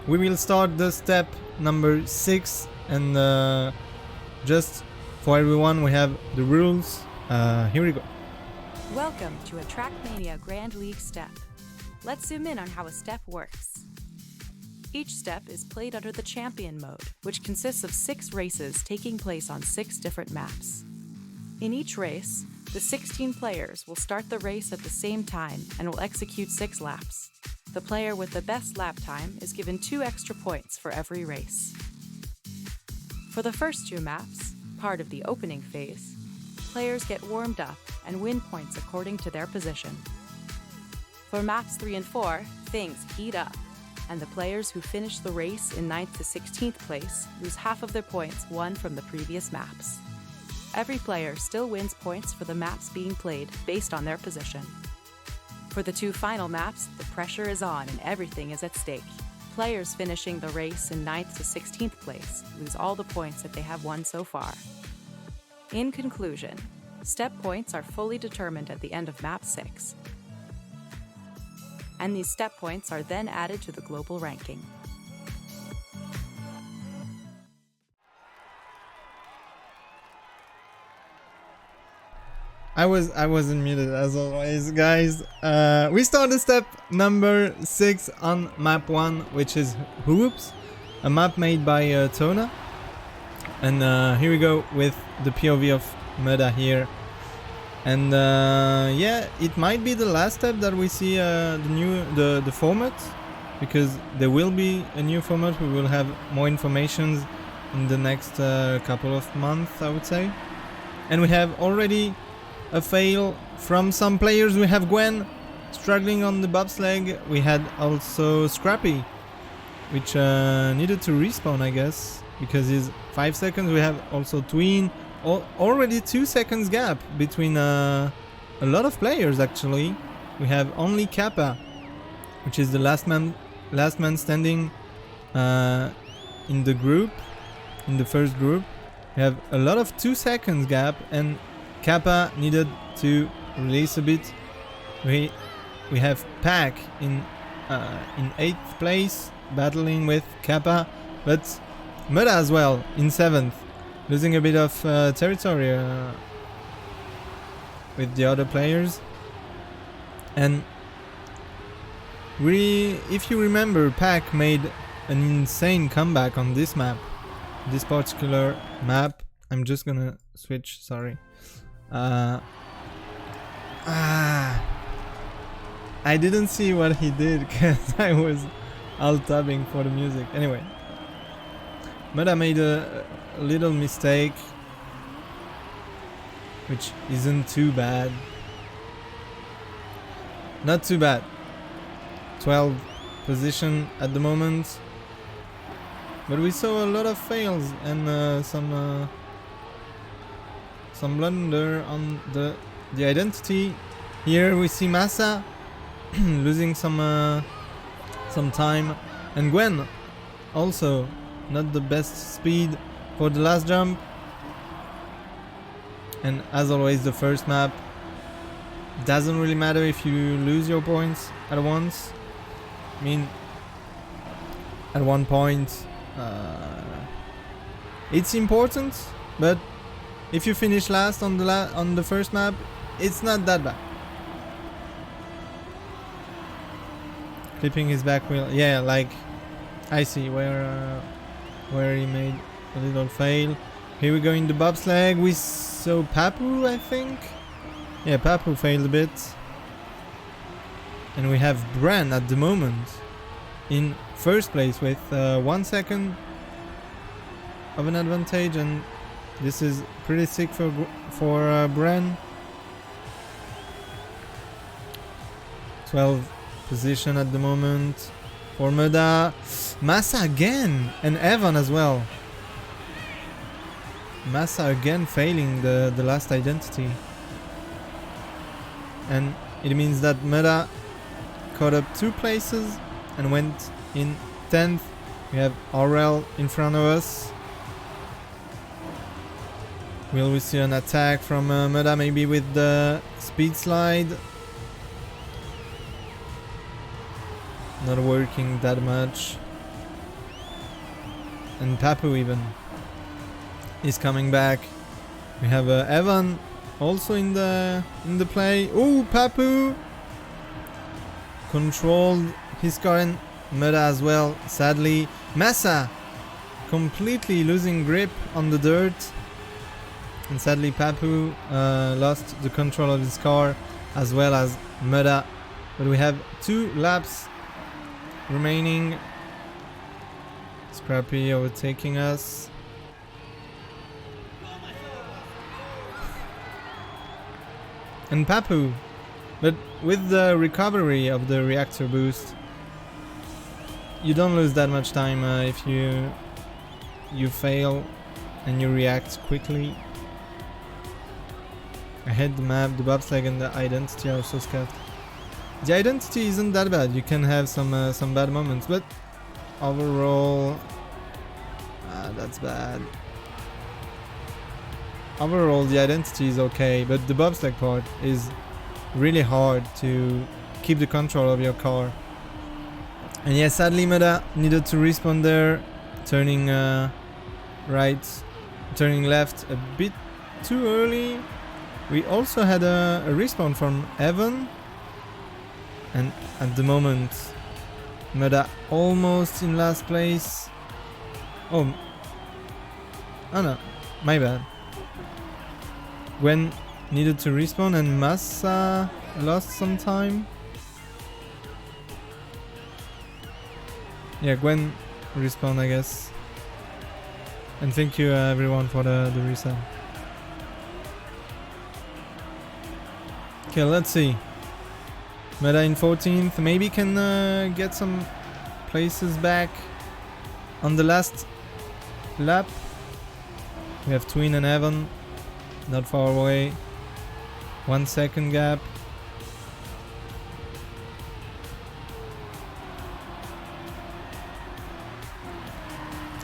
we will start the step number 6, and just for everyone we have the rules. Here we go. Welcome to a Trackmania Grand League step. Let's zoom in on how a step works. Each step is played under the champion mode, which consists of 6 races taking place on 6 different maps. In each race, the 16 players will start the race at the same time and will execute 6 laps. The player with the best lap time is given 2 extra points for every race. For the first 2 maps, part of the opening phase, players get warmed up and win points according to their position. For maps 3 and 4, things heat up, and the players who finish the race in 9th to 16th place lose half of their points won from the previous maps. Every player still wins points for the maps being played based on their position. For the 2 final maps, the pressure is on and everything is at stake. Players finishing the race in 9th to 16th place lose all the points that they have won so far. In conclusion, step points are fully determined at the end of map 6. And these step points are then added to the global ranking. I wasn't muted as always, guys. We start the step number 6 on map 1, which is Hoops, a map made by Tona. And here we go with the POV of Mudda here. And yeah, it might be the last step that we see the format, because there will be a new format. We will have more information in the next couple of months, I would say. And we have already a fail from some players. We have Gwen struggling on the bobsleigh. We had also Scrappy, which needed to respawn, I guess, because he's 5 seconds. We have also Tween. Already 2 seconds gap between a lot of players, actually. We have only Kappa, which is the last man standing in the group, in the first group. We have a lot of 2 seconds gap, and Kappa needed to release a bit. We have Pack in 8th place, battling with Kappa, but Mudda as well in 7th, losing a bit of territory with the other players. And really, if you remember, Pack made an insane comeback on this map, this particular map. I'm just gonna switch, sorry. I didn't see what he did because I was alt-tabbing for the music. Anyway, Mudda made a little mistake, which isn't too bad. Not too bad. 12th position at the moment, but we saw a lot of fails and some blunder on the identity. Here we see Massa losing some time, and Gwen also not the best speed for the last jump. And as always, the first map doesn't really matter if you lose your points at once. I mean, at one point it's important, but if you finish last on the first map, it's not that bad. Clipping his back wheel, yeah, like I see where he made a little fail. Here we go in the bobsleigh. We saw Papu, I think. Yeah, Papu failed a bit. And we have Bran at the moment in first place with 1 second of an advantage, and this is pretty sick for Bran. 12th position at the moment for Mudda. Massa again, and Evan as well. Massa again failing the last identity. And it means that Mudda caught up 2 places and went in 10th. We have Aurel in front of us. Will we see an attack from Mudda, maybe with the speed slide? Not working that much. and Papu even is coming back. We have Evan also in the play. Oh, Papu controlled his car, and Mudda as well. Sadly, Massa completely losing grip on the dirt, and sadly Papu lost the control of his car as well as Mudda. But we have 2 laps remaining. Scrappy overtaking us. And Papu, but with the recovery of the reactor boost, you don't lose that much time if you fail and you react quickly. Ahead the map, the bobsleigh and the identity are so scuffed. The identity isn't that bad. You can have some bad moments, but overall, that's bad. Overall, the identity is okay, but the bobsleigh part is really hard to keep the control of your car. And yeah, sadly Mudda needed to respawn there, turning right, turning left a bit too early. We also had a respawn from Evan, and at the moment Mudda almost in last place. Oh no, my bad. Gwen needed to respawn and Massa lost some time. Yeah, Gwen respawn, I guess. And thank you everyone for the reset. Okay, let's see. Mudda in 14th, maybe can get some places back on the last lap. We have Twin and Evan, not far away. 1 second gap.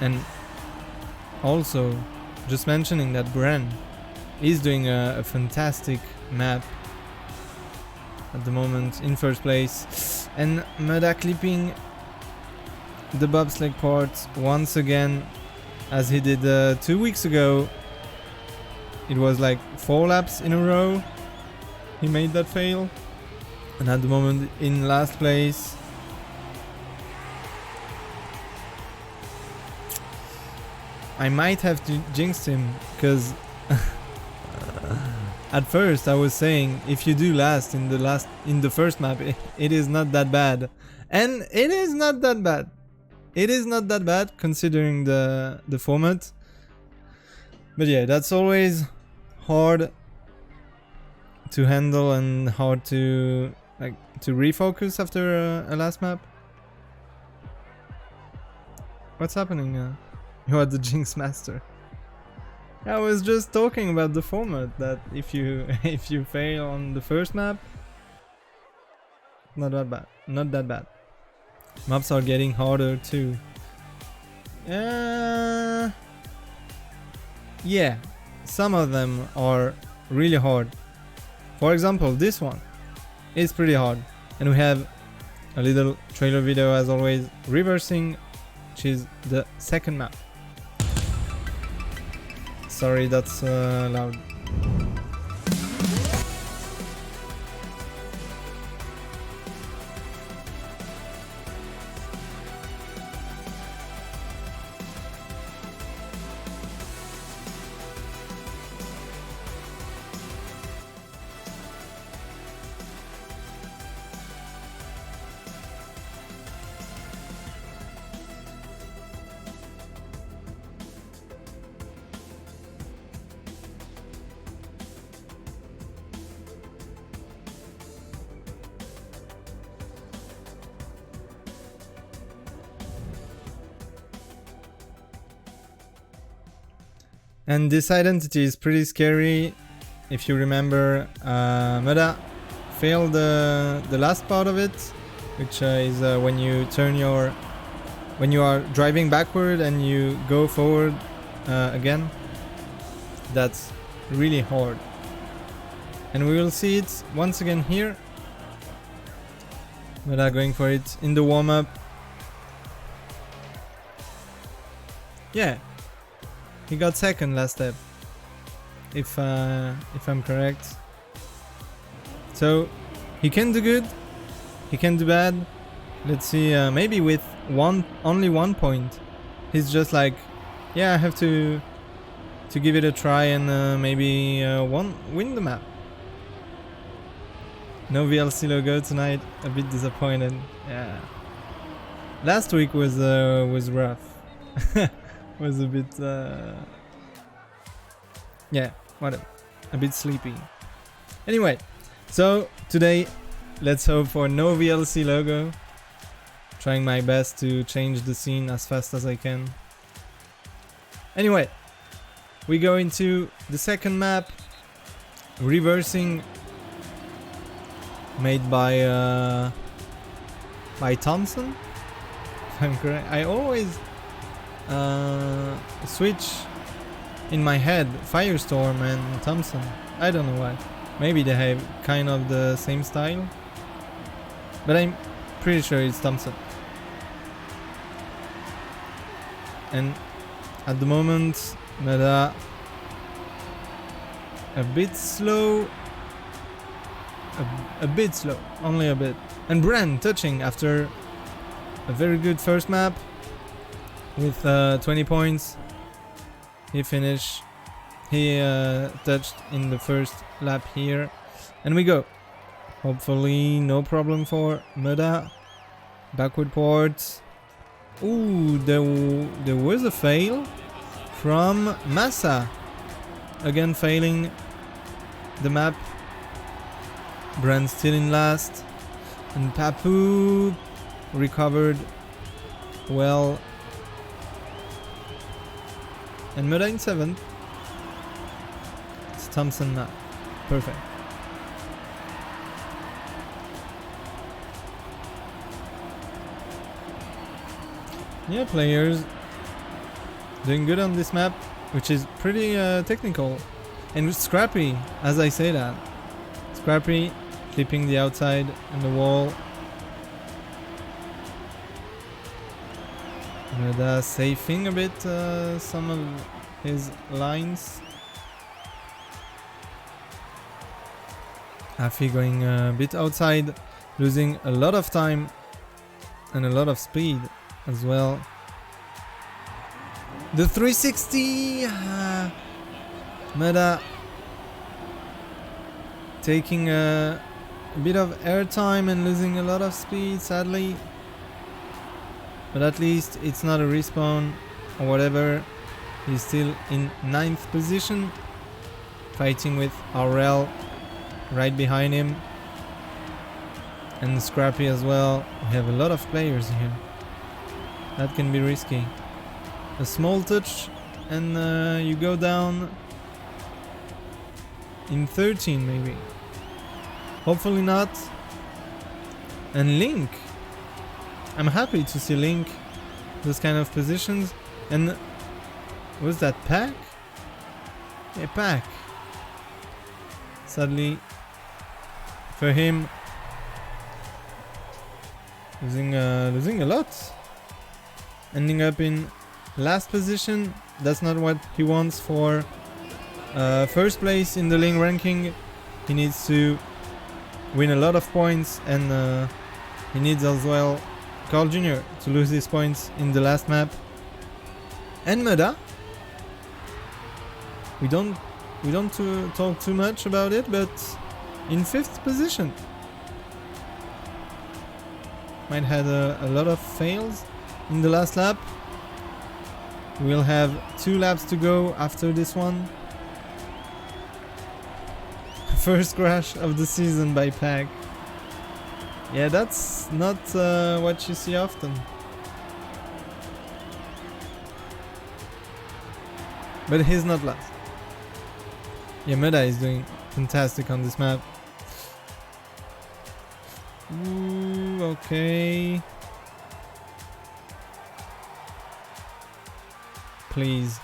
And also, just mentioning that Bren is doing a fantastic map at the moment in first place, and Mudda clipping the bobsleigh part once again, as he did 2 weeks ago. It was like 4 laps in a row he made that fail, and at the moment in last place. I might have to jinx him, because at first I was saying if you do last in the first map, it is not that bad, and it is not that bad. It is not that bad considering the format. But yeah, that's always hard to handle and hard to refocus after a last map. What's happening now? You are the Jinx Master. I was just talking about the format, that if you fail on the first map, not that bad. Not that bad. Maps are getting harder too. Yeah, some of them are really hard. For example, this one is pretty hard. And we have a little trailer video as always, reversing, which is the second map. Sorry, that's loud. And this identity is pretty scary. If you remember, Mudda failed the last part of it, which is when you when you are driving backward and you go forward again. That's really hard. And we will see it once again here. Mudda going for it in the warm-up. Yeah, he got second last step, if I'm correct. So he can do good, he can do bad. Let's see. Maybe with only 1 point, he's just like, yeah, I have to give it a try and maybe win the map. No VLC logo tonight. A bit disappointed. Yeah. Last week was rough. Was a bit yeah, whatever. A bit sleepy. Anyway, so today let's hope for no VLC logo. Trying my best to change the scene as fast as I can. Anyway, we go into the second map, reversing, made by Thompson, if I'm correct. I always switch in my head Firestorm and Thompson. I don't know why. Maybe they have kind of the same style, but I'm pretty sure it's Thompson. And at the moment, Mudda a bit slow, a bit slow, only a bit. And Brand touching after a very good first map with 20 points. He finished, he touched in the first lap here, and we go. Hopefully no problem for Mudda. Backward port. Ooh, there was a fail from Massa. Again failing the map. Brand still in last. And Papu recovered well. And Mudda in 7th. It's Thompson now. Perfect. Yeah, players doing good on this map, which is pretty technical and scrappy, as I say that. Scrappy, clipping the outside and the wall. Mudda saving a bit some of his lines. Afi going a bit outside, losing a lot of time and a lot of speed as well. The 360! Mudda taking a bit of airtime and losing a lot of speed, sadly. But at least it's not a respawn or whatever. He's still in 9th position, fighting with RL right behind him. And Scrappy as well. We have a lot of players here. That can be risky. A small touch and you go down in 13 maybe. Hopefully not. And Link. I'm happy to see Link those kind of positions. And was that Pack? Yeah, Pack. Sadly for him, losing a lot. Ending up in last position. That's not what he wants for first place in the Ling ranking. He needs to win a lot of points, and he needs as well Carl Jr. to lose his points in the last map. And Mudda, we don't talk too much about it, but in 5th position. Might had a lot of fails in the last lap. We'll have 2 laps to go after this one. First crash of the season by Pack. Yeah, that's not what you see often. But he's not last. Yeah, Mudda is doing fantastic on this map. Ooh, okay. Please.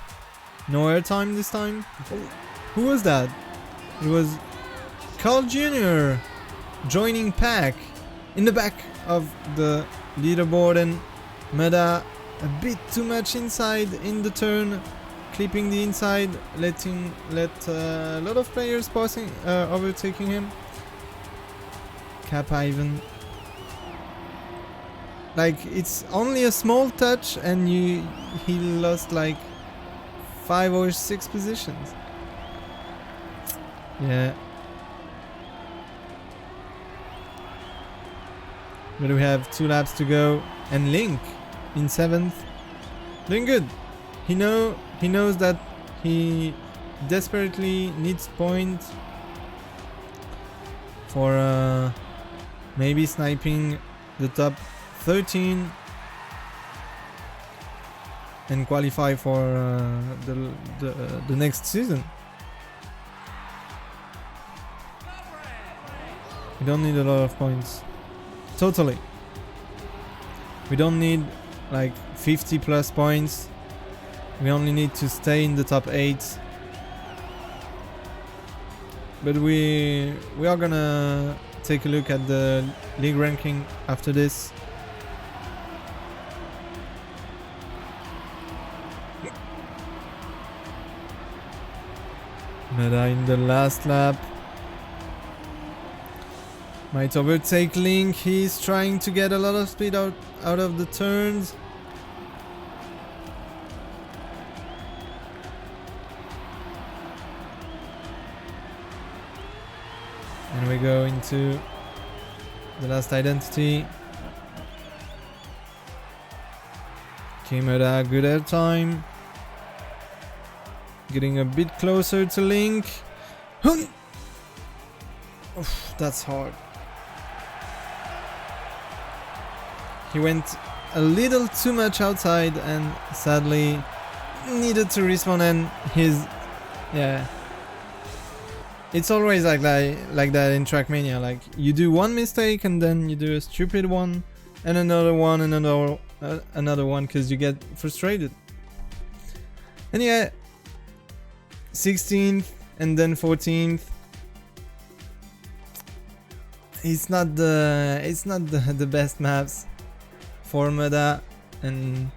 No airtime this time? Oh, who was that? It was Carl Jr. joining Pack in the back of the leaderboard, and Mudda a bit too much inside in the turn, clipping the inside, let a lot of players passing, overtaking him. Cap Ivan. Like, it's only a small touch and he lost like 5 or 6 positions. Yeah. But we have 2 laps to go, and Link in 7th, doing good. He knows that he desperately needs points for maybe sniping the top 13 and qualify for the next season. We don't need a lot of points. Totally. We don't need like 50 plus points. We only need to stay in the top 8. But we are gonna take a look at the league ranking after this. Mudda in the last lap. Might overtake Link. He's trying to get a lot of speed out of the turns. And we go into the last identity. Mudda, good air time. Getting a bit closer to Link. Oof, that's hard. He went a little too much outside and sadly needed to respawn, and yeah. It's always like that in Trackmania. Like, you do one mistake and then you do a stupid one and another one and another one because you get frustrated. And yeah, 16th and then 14th. It's not the best maps for Mudda, and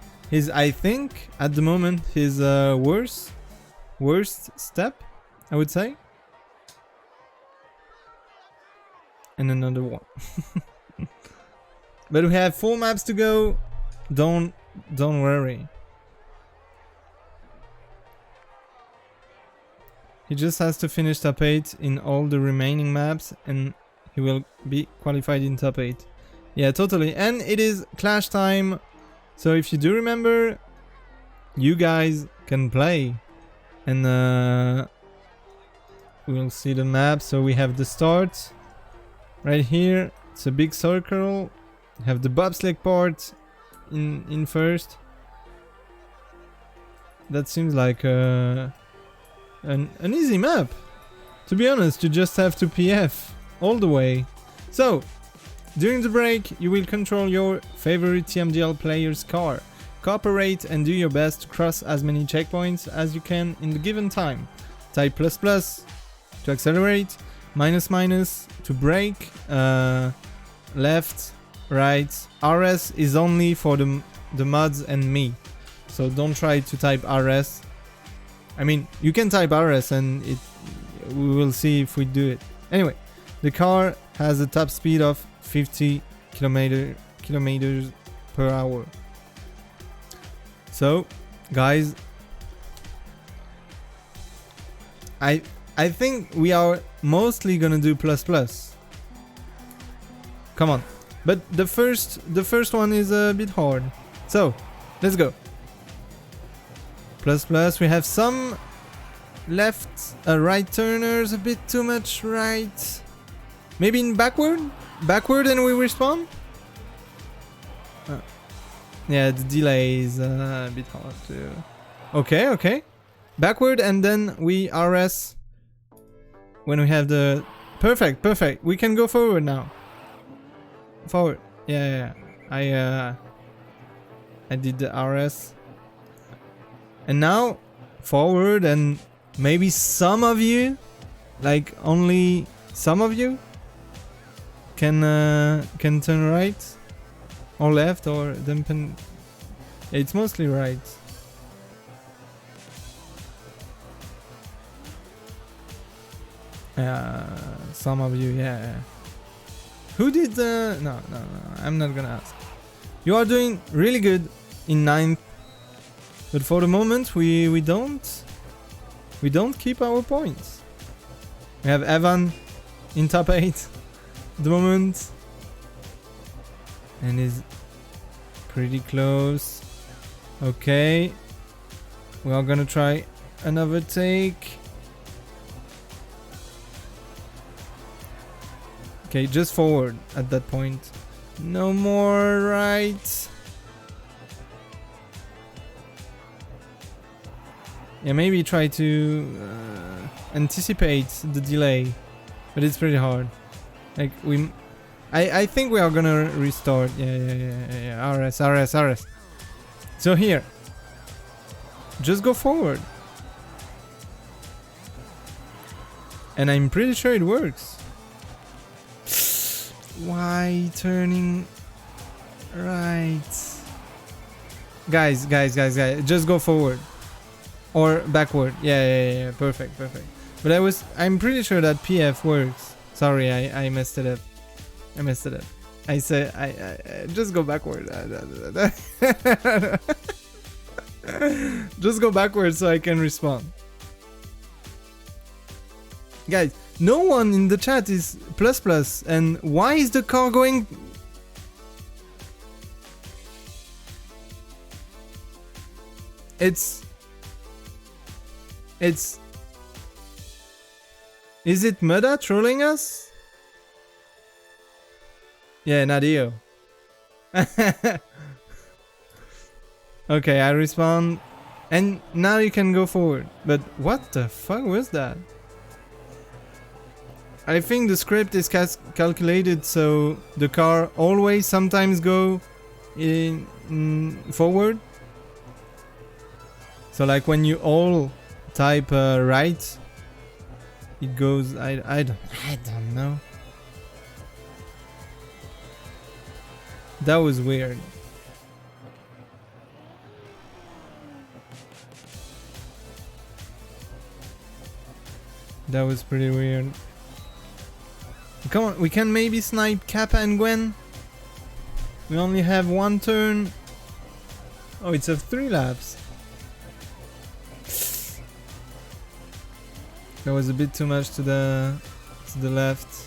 I think at the moment his worst step, I would say. And another one. But we have 4 maps to go. Don't worry. He just has to finish top 8 in all the remaining maps and he will be qualified in top 8. Yeah, totally. And it is clash time. So if you do remember, you guys can play. And we'll see the map. So we have the start right here. It's a big circle. We have the bobsleigh part in first. That seems like an easy map. To be honest, you just have to PF all the way. So, during the break, you will control your favorite TMGL player's car. Cooperate and do your best to cross as many checkpoints as you can in the given time. Type ++ to accelerate, -- to brake, left, right. RS is only for the mods and me. So don't try to type RS. I mean, you can type RS and we will see if we do it. Anyway, the car has a top speed of 50 kilometers per hour. So, guys, I think we are mostly gonna do ++. Come on. But the first one is a bit hard. So, let's go. ++, we have some left, right turners, a bit too much right. Maybe in backward and we respawn? Yeah, the delay is a bit hard too. Okay. Backward and then we RS when we have the... Perfect. We can go forward now. Forward. Yeah. I did the RS. And now forward, and maybe some of you, like only some of you, can turn right or left or It's mostly right. Some of you, yeah. Who did the... No, I'm not gonna ask. You are doing really good in 9th. But for the moment, we don't keep our points. We have Evan in top 8 at the moment. And is pretty close. Okay. We are gonna try another take. Okay, just forward at that point. No more right. Yeah, maybe try to anticipate the delay, but it's pretty hard. Like I think we are gonna restart. Yeah. RS. So here, just go forward, and I'm pretty sure it works. Why turning right? Guys, just go forward. Or backward. Yeah. Perfect. But I'm pretty sure that PF works. Sorry, I messed it up. I said, I just go backward. Just go backward so I can respond. Guys, no one in the chat is plus, and why is the car going... Is it Mudda trolling us? Yeah, Nadeo. Okay, I respond. And now you can go forward. But what the fuck was that? I think the script is calculated so the car always sometimes go in forward. So like when you all type right, it goes. I don't know. That was weird. That was pretty weird. Come on, we can maybe snipe Kappa and Gwen. We only have one turn. Oh, it's a 3 laps. That was a bit too much to the left.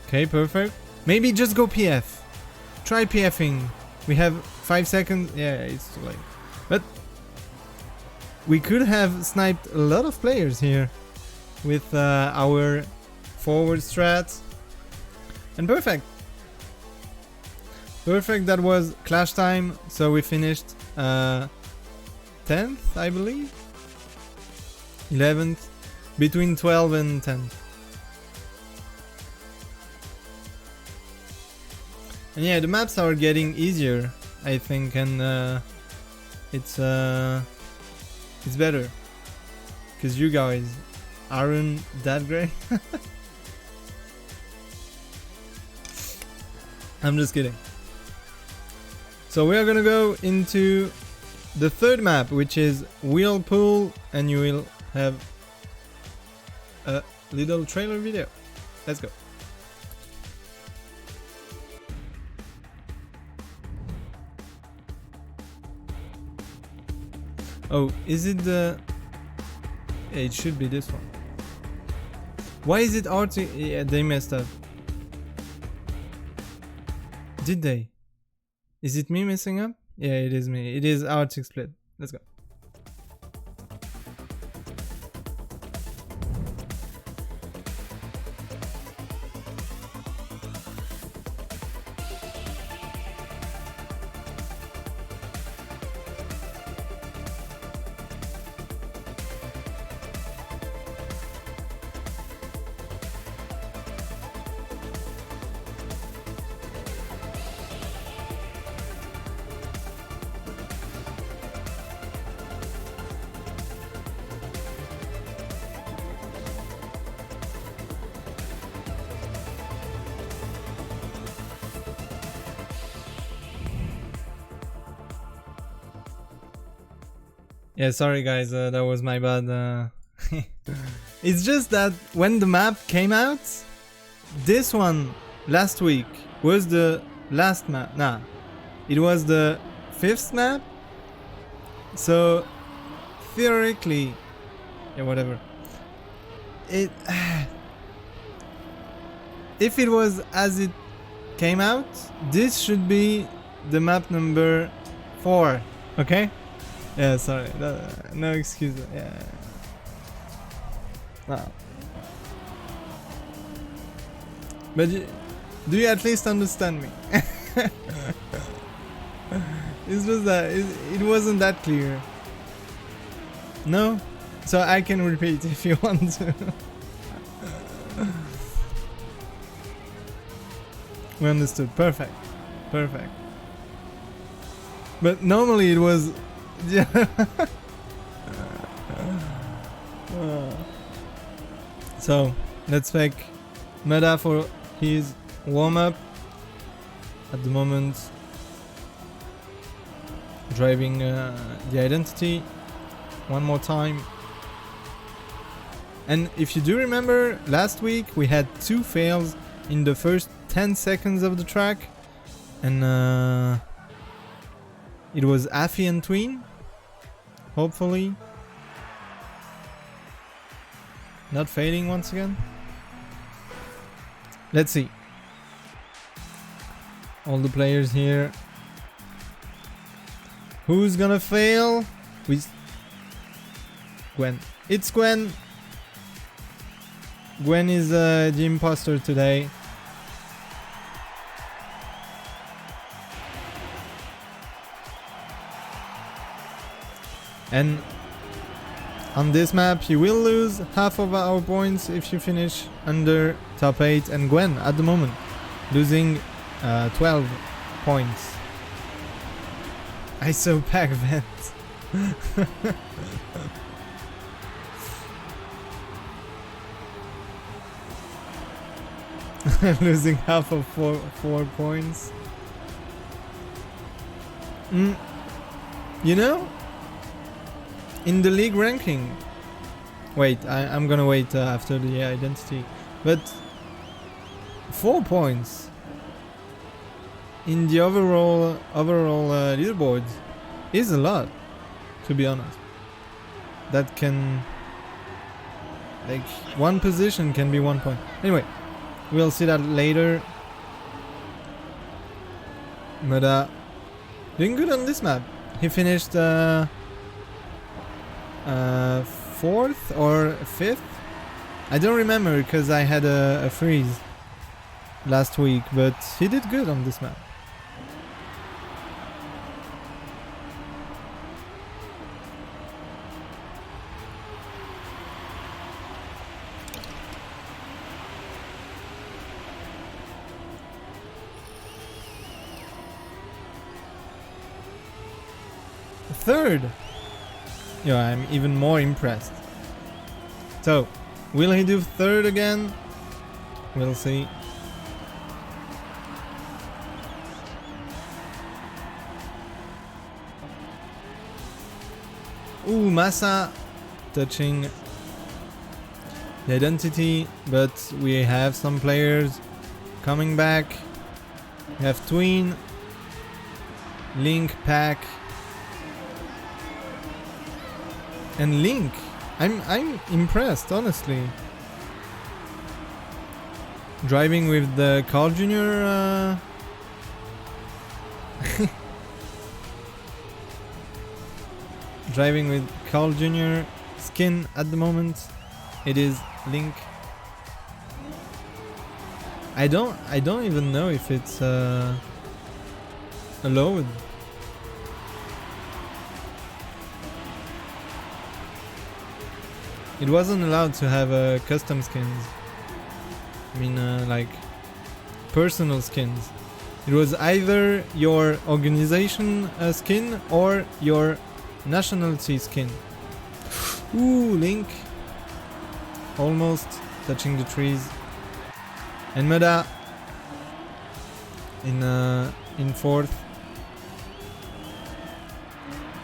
Okay, perfect. Maybe just go PF. Try PFing. We have 5 seconds. Yeah, it's too late. But we could have sniped a lot of players here with our forward strat. And perfect. Perfect, that was clash time. So we finished 10th, I believe. 11th. Between 12 and 10. And yeah, the maps are getting easier, I think, and it's better. Because you guys aren't that great. I'm just kidding. So we are gonna go into the third map, which is Whirlpool, and you will have a little trailer video. Let's go. Oh, is it the... Yeah, it should be this one. Why is it Arctic? Yeah, they messed up. Did they? Is it me messing up? Yeah, it is me. It is Arctic split. Let's go. Yeah, sorry guys, that was my bad. It's just that when the map came out, this one last week was the last map. Nah, it was the 5th map. So theoretically, yeah, whatever. It if it was as it came out, this should be the map number 4. Okay? Yeah, sorry. No excuse. Yeah. No. But do you at least understand me? It's just that it wasn't that clear. No? So I can repeat if you want to. We understood. Perfect. Perfect. But normally it was... Yeah. So, let's thank Mudda for his warm-up. At the moment, driving the identity one more time. And if you do remember, last week we had 2 fails in the first 10 seconds of the track. And it was Affy and Tween. Hopefully. Not failing once again. Let's see. All the players here. Who's gonna fail? Gwen. It's Gwen. Gwen is the imposter today. And on this map you will lose half of our points if you finish under top 8, and Gwen at the moment losing 12 points. I saw pack vent. Losing half of 4 points. You know, in the league ranking, wait, I'm gonna wait after the identity, but 4 points in the overall leaderboard is a lot, to be honest. That can, like, one position can be 1 point. Anyway, we'll see that later. Mudda doing good on this map. He finished 4th or 5th. I don't remember because I had a freeze last week, but he did good on this map. Third. Yeah, I'm even more impressed. So, will he do 3rd again? We'll see. Ooh, Massa touching the identity, but we have some players coming back. We have Tween, Link, Pack, and Link. I'm impressed, honestly. Driving with the Carl Jr. Driving with Carl Jr. skin at the moment. It is Link. I don't even know if it's allowed. It wasn't allowed to have custom skins. I mean, like personal skins. It was either your organization skin or your nationality skin. Ooh, Link. Almost touching the trees. And Mudda in 4th.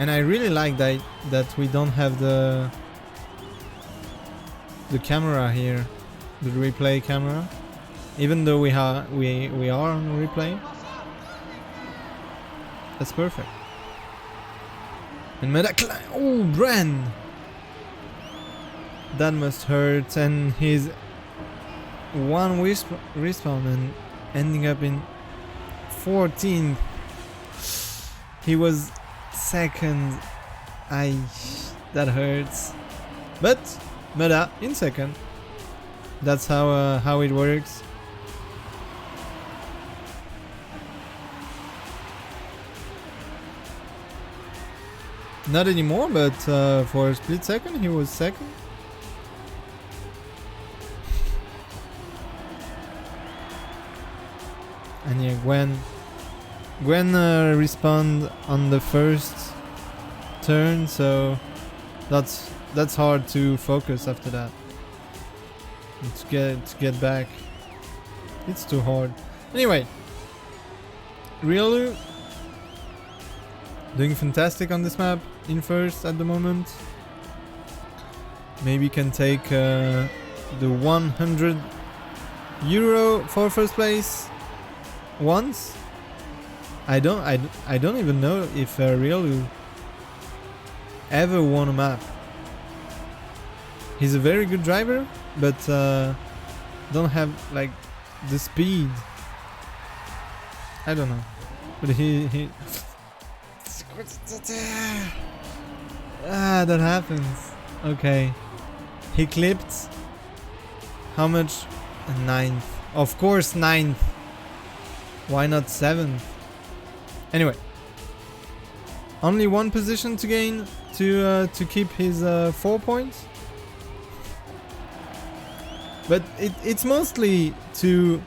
And I really like that we don't have the camera here, the replay camera, even though we are on replay. That's perfect. And Mudda oh, Bran! That must hurt, and his one respawn and ending up in 14th. He was second. That hurts. But Mudda in second. That's how it works. Not anymore, but for a split second he was second. And yeah, Gwen respawned on the first turn, so that's hard to focus after that. And to get back, it's too hard. Anyway, Riolu doing fantastic on this map, in first at the moment. Maybe can take the 100 euro for first place once. I don't even know if Riolu ever won a map. He's a very good driver, but don't have like the speed. I don't know, but he that happens. Okay, he clipped how much? 9th, of course 9th. Why not 7th? Anyway, only one position to gain to keep his 4 points. But it's mostly to...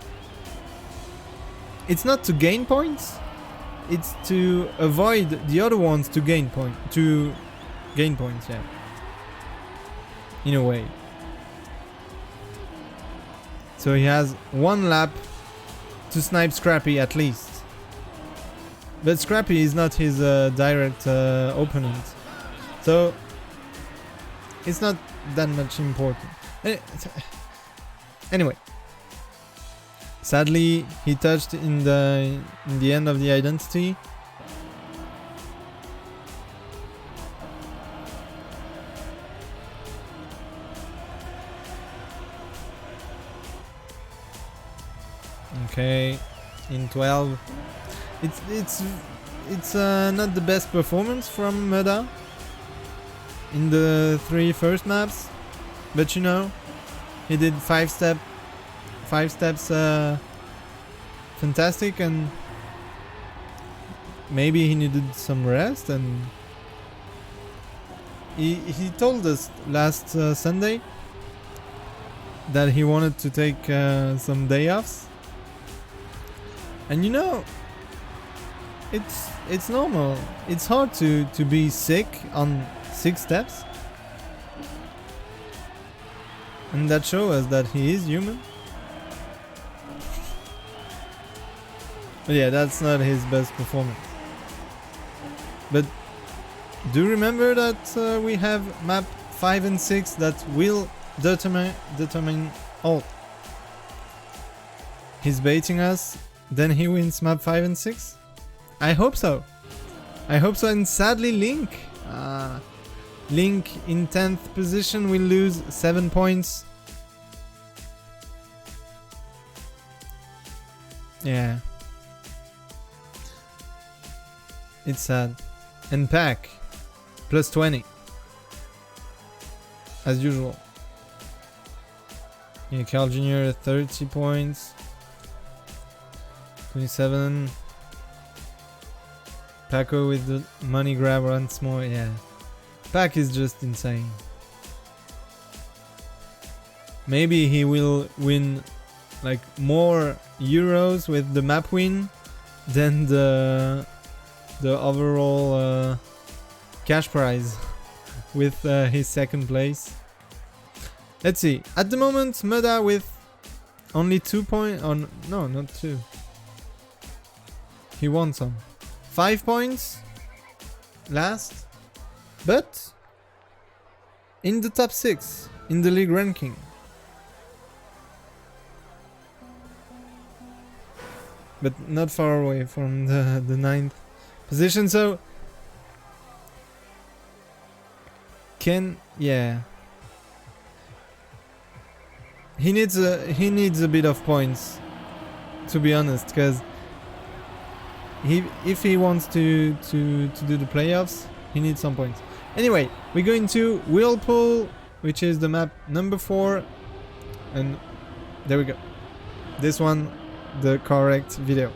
It's not to gain points. It's to avoid the other ones to gain points, yeah. In a way. So he has one lap to snipe Scrappy at least. But Scrappy is not his direct opponent. So it's not that much important. Anyway. Sadly, he touched in the end of the identity. Okay, in 12. It's not the best performance from Mudda in the 3 first maps, but you know, he did 5 steps fantastic, and maybe he needed some rest, and he told us last Sunday that he wanted to take some day offs, and you know, it's normal. It's hard to be sick on 6 steps, and that shows us that he is human. But yeah, that's not his best performance. But do remember that we have map 5 and 6 that will determine all. He's baiting us, then he wins map 5 and 6? I hope so. I hope so, and sadly Link. Link in 10th position will lose 7 points. Yeah. It's sad. And Pack plus 20 as usual. Yeah, Carl Jr. 30 points. 27. Paco with the money grab once more. Yeah. Pack is just insane. Maybe he will win like more euros with the map win than the overall cash prize with his second place. Let's see. At the moment, Mudda with only 2 points. Oh, no, not 2. He won some. 5 points. Last. but in the top 6 in the league ranking. But not far away from the 9th position, so yeah, he needs a bit of points, to be honest, because if he wants to do the playoffs, he needs some points. Anyway, we go into Whirlpool, which is the map number 4, and there we go. This one, the correct video.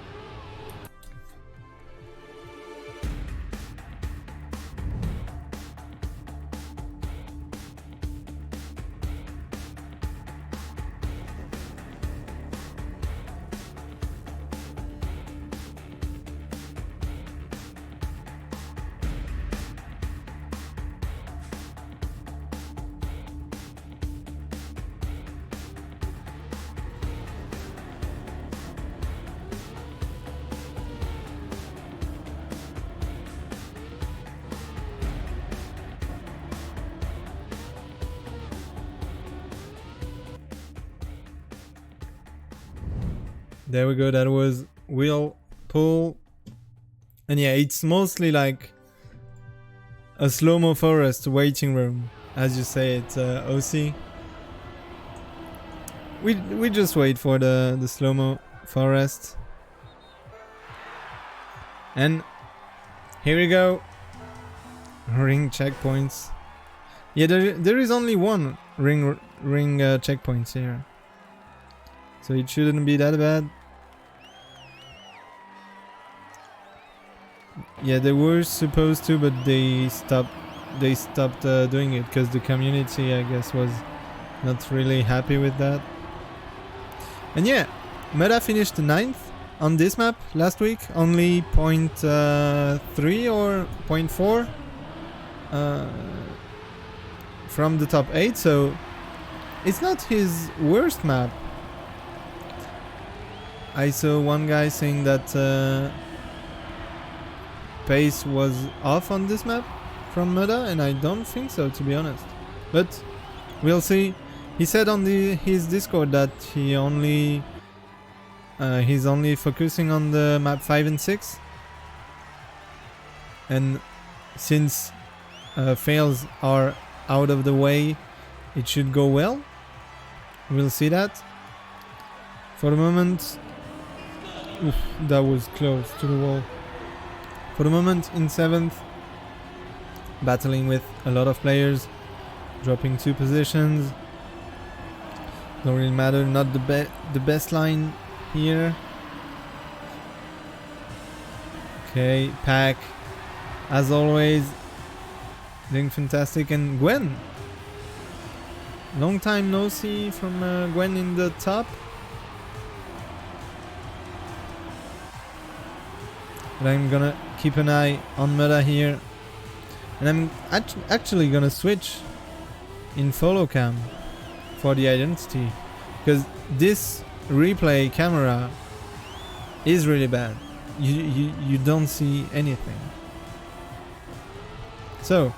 There we go, that was Whirlpool. And yeah, it's mostly like a slow-mo forest waiting room, as you say, it's OC. We just wait for the slow-mo forest. And here we go. Ring checkpoints. Yeah, there is only one ring checkpoints here, so it shouldn't be that bad. Yeah, they were supposed to, but they stopped doing it because the community, I guess, was not really happy with that. And yeah, Mudda finished 9th on this map last week, only 0.3 or 0.4 from the top 8, so it's not his worst map. I saw one guy saying that pace was off on this map from Mudda, and I don't think so, to be honest. But we'll see. He said on his Discord that he's only focusing on the map 5 and 6, and since fails are out of the way, it should go well. We'll see that. For the moment, oof, that was close to the wall. For the moment, in 7th, battling with a lot of players, dropping 2 positions. Don't really matter, not the best line here. Okay, Pack, as always, doing fantastic. And Gwen, long time no see from Gwen in the top. But I'm gonna keep an eye on Mudda here, and I'm actually gonna switch in follow cam for the identity, because this replay camera is really bad. You don't see anything. So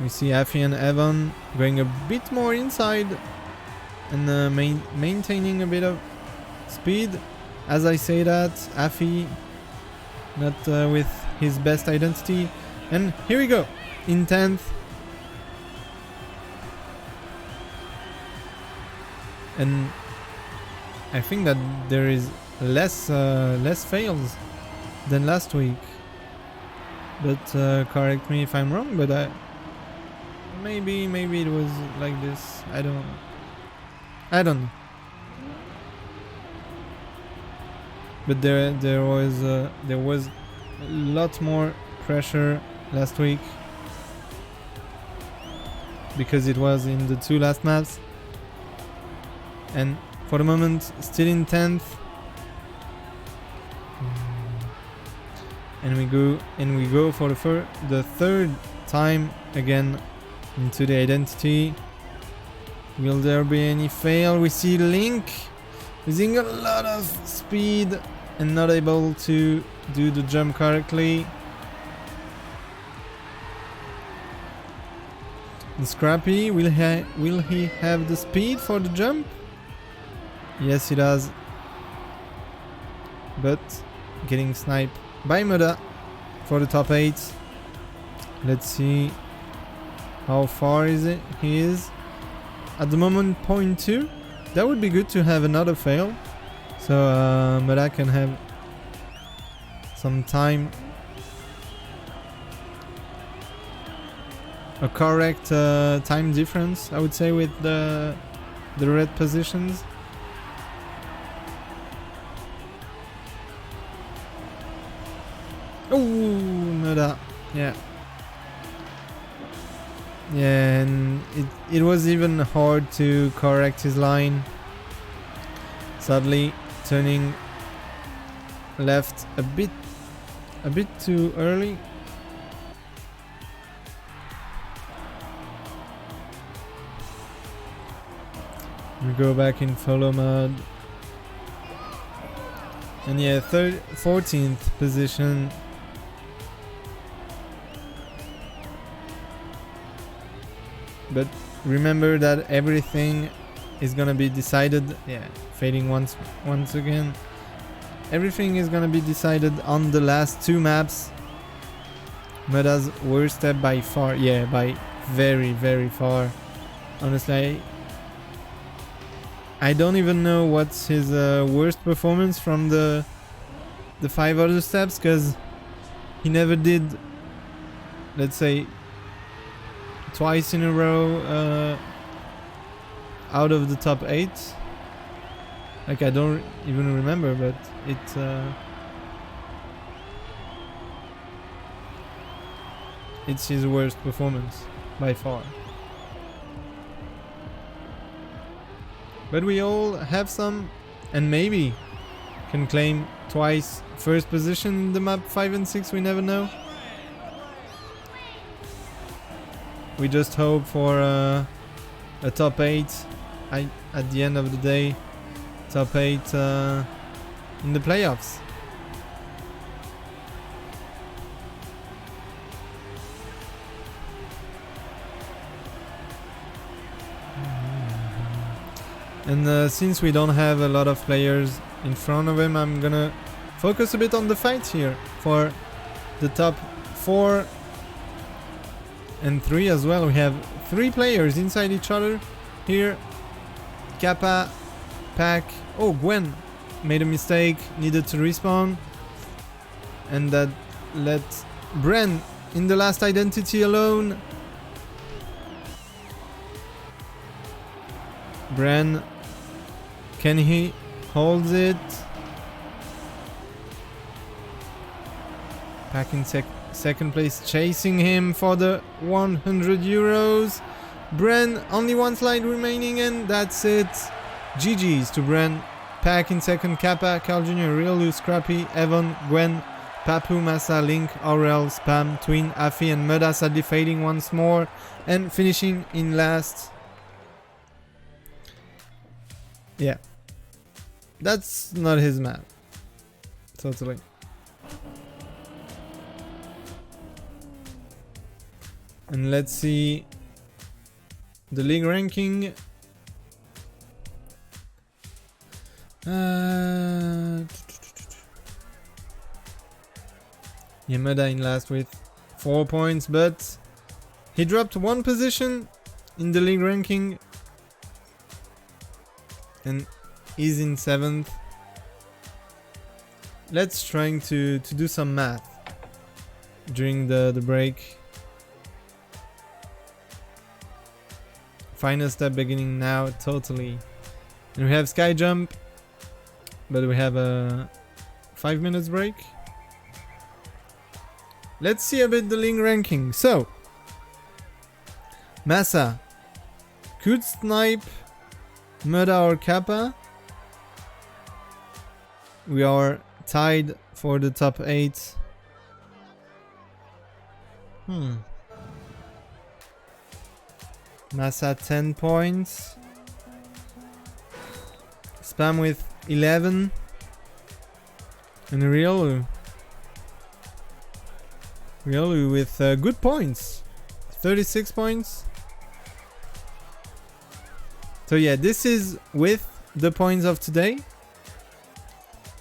we see Afi and Evan going a bit more inside and maintaining a bit of speed. As I say that, Afi not with his best identity. And here we go, in 10th. And I think that there is less fails than last week. But correct me if I'm wrong, but maybe it was like this. I don't know. But there was a lot more pressure last week because it was in the 2 last maps. And for the moment, still in 10th. And we go for the 3rd time again into the identity. Will there be any fail? We see Link using a lot of speed and not able to do the jump correctly. And Scrappy, will he have the speed for the jump? Yes, he does. But getting sniped by Mudda for the top 8. Let's see how far he is. At the moment, 0.2. That would be good to have another fail. So Mudda can have some time. A correct time difference, I would say, with the red positions. Oh, Mudda. Yeah. Yeah, and it was even hard to correct his line. Sadly, turning left a bit too early. We go back in follow mode. And yeah, 14th position. But remember that everything is gonna be decided. Yeah, fading once again. Everything is gonna be decided on the last 2 maps. Mudda's worst step by far. Yeah, by very, very far. Honestly, I don't even know what's his worst performance from the 5 other steps, because he never did, let's say, twice in a row out of the top 8. Like, I don't even remember, but it's his worst performance by far. But we all have some, and maybe can claim twice first position in the map 5 and 6, we never know. We just hope for a top 8 at the end of the day. Top 8 in the playoffs. And since we don't have a lot of players in front of him, I'm gonna focus a bit on the fight here for the top 4 and 3 as well. We have 3 players inside each other here. Kappa, Pack. Oh, Gwen made a mistake, needed to respawn, and that let Bren in the last identity alone. Bren, can he hold it? Pack in second place, chasing him for the 100 euros. Bren, only 1 slide remaining, and that's it. GG's to Bren. Pack in second, Kappa, Carl Jr., Riolu, Scrappy, Evan, Gwen, Papu, Massa, Link, Aurel, Spam, Twin, Afi, and Mudda sadly fading once more, and finishing in last. Yeah. That's not his map. Totally. And let's see the league ranking. Mudda in last with 4 points, but he dropped 1 position in the league ranking and is in 7th. Let's try to do some math during the break. Final step beginning now, totally. And we have sky jump, but we have a 5 minutes break. Let's see a bit the league ranking. So, Massa could snipe Mudda or Kappa. We are tied for the top 8. Massa 10 points. Spam with 11. And Riolu with good points. 36 points. So yeah, this is with the points of today.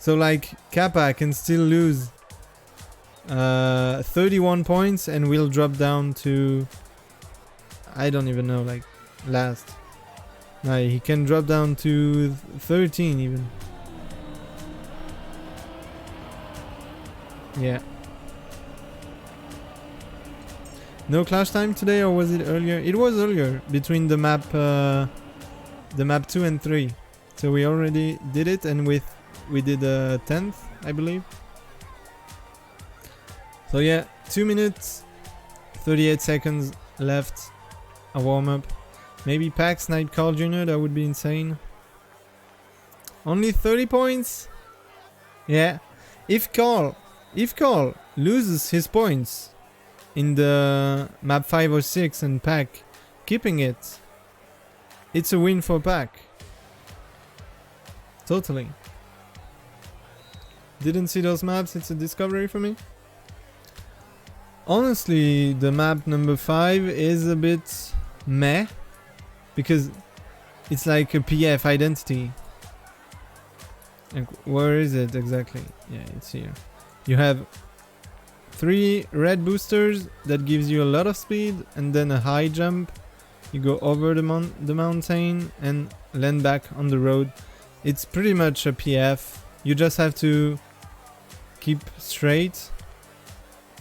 So like Kappa can still lose 31 points and will drop down to, I don't even know, like last. No, he can drop down to 13 even. Yeah. No clash time today, or was it earlier? It was earlier, between the map 2 and 3. So we already did it, and we did 10th, I believe. So yeah, 2 minutes, 38 seconds left. A warm up. Maybe Pax Night Call Jr. That would be insane. Only 30 points. Yeah. If Carl loses his points in the map 5 or 6 and Pac keeping it, it's a win for Pac. Totally. Didn't see those maps, it's a discovery for me. Honestly, the map number 5 is a bit meh, because it's like a PF identity. Like, where is it exactly? Yeah, it's here. You have 3 red boosters that gives you a lot of speed, and then a high jump. You go over the mountain and land back on the road. It's pretty much a PF. You just have to keep straight,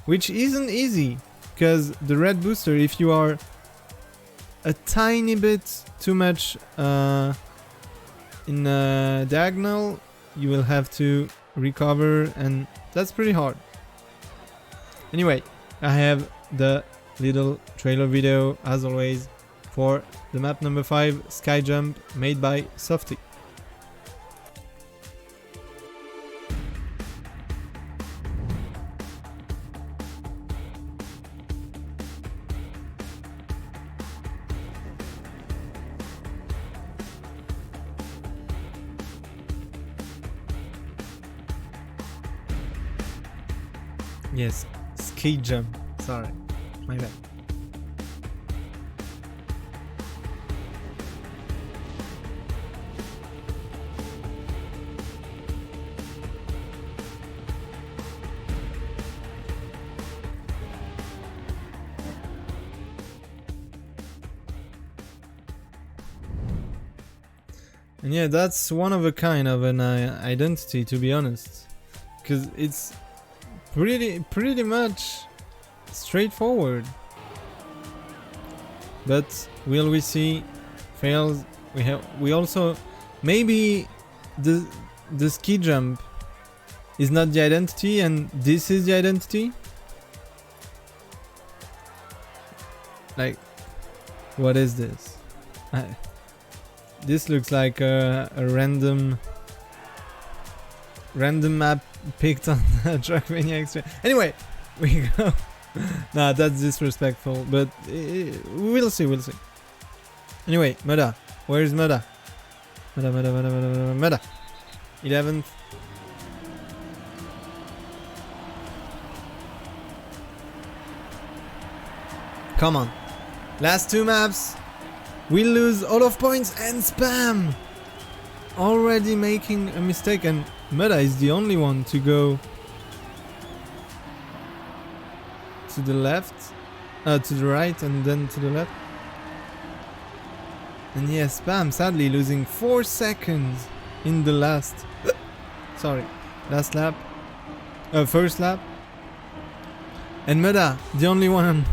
which isn't easy, because the red booster, if you are a tiny bit too much in a diagonal, you will have to recover, and that's pretty hard. Anyway, I have the little trailer video, as always, for the map number 5, Sky Jump, made by Softy. Yes, ski jump. Sorry, my bad. And yeah, that's one of a kind of an identity, to be honest, because it's pretty much straightforward. But will we see fails? We also, maybe the ski jump is not the identity and this is the identity. Like, what is this? This looks like a random map picked on the Trackmania Extra. Anyway, we go. Nah, that's disrespectful, but we'll see. Anyway, Mudda. Where's Mudda? Mudda. 11th. Come on. Last 2 maps. We lose all of points and spam. Already making a mistake, and Mudda is the only one to go to the left, to the right, and then to the left. And yes, Spam sadly losing 4 seconds in the last lap, first lap. And Mudda, the only one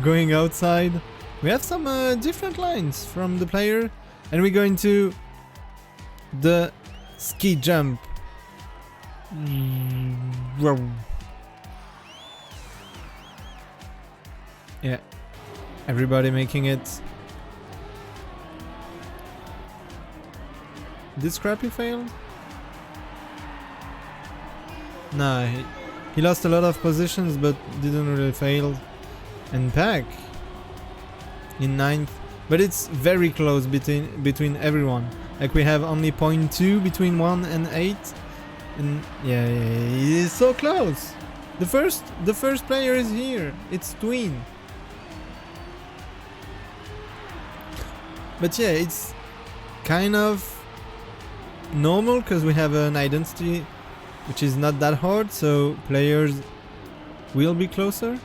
going outside. We have some different lines from the player, and we're going to the ski jump. Yeah, everybody making it. Did Scrappy fail? Nah, he lost a lot of positions but didn't really fail. And Pac in 9th, but it's very close between everyone. Like, we have only 0.2 between 1 and 8. And yeah, it is so close. The first player is here. It's Twin. But yeah, kind of normal because we have an identity which is not that hard, so players will be closer.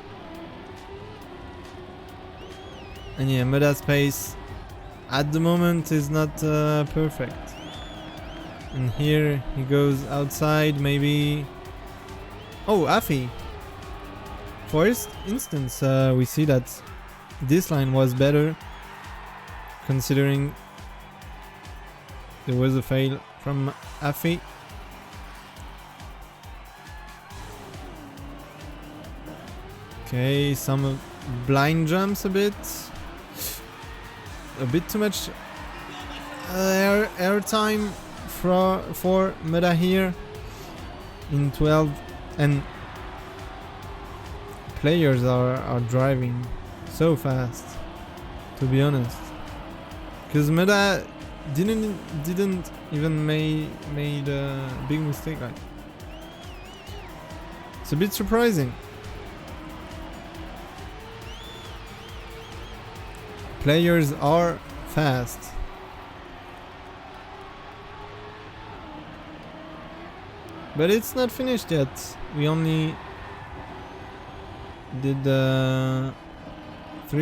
And yeah, Mudda's pace at the moment is not perfect. And here he goes outside, maybe. Oh, Afi. For instance, we see that this line was better, considering there was a fail from Afi. Okay, some blind jumps a bit too much air time for Mudda here in 12, and players are driving so fast, to be honest, because Mudda didn't even made a big mistake. Like, it's a bit surprising. Players are fast. But it's not finished yet. We only did 3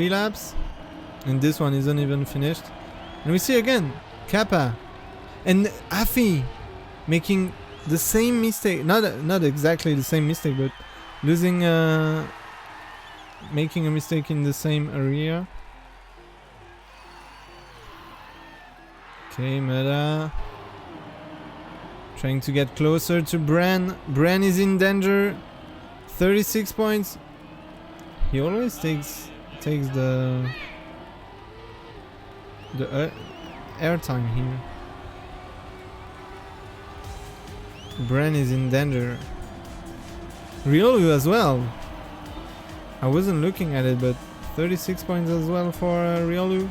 laps, and this one isn't even finished. And we see again Kappa and Afi making the same mistake. Not exactly the same mistake, but losing, making a mistake in the same area. Okay, Mudda trying to get closer to Bran. Bran is in danger. 36 points. He always takes the air time here. Bran is in danger. Riolu as well. I wasn't looking at it, but 36 points as well for Riolu.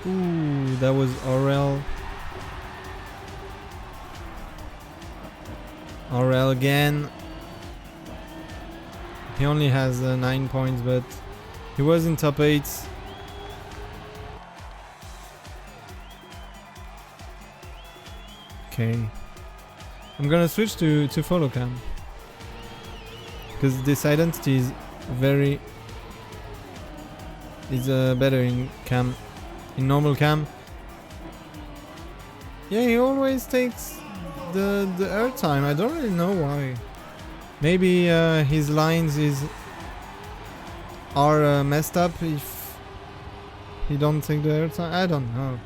Ooh, that was Aurel. Aurel again. He only has 9 points, but he was in top 8. Okay. I'm gonna switch to follow cam, because this identity is better in cam. In normal cam, yeah, he always takes the air time. I don't really know why. Maybe his lines are messed up if he don't take the air time. I don't know.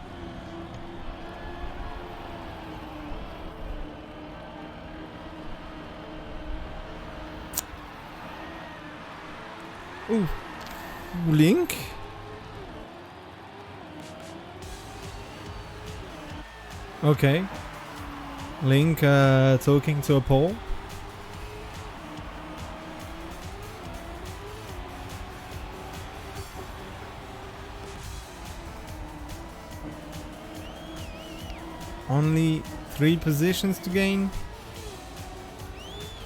Ooh, Link. Okay. Link talking to a pole. Only 3 positions to gain.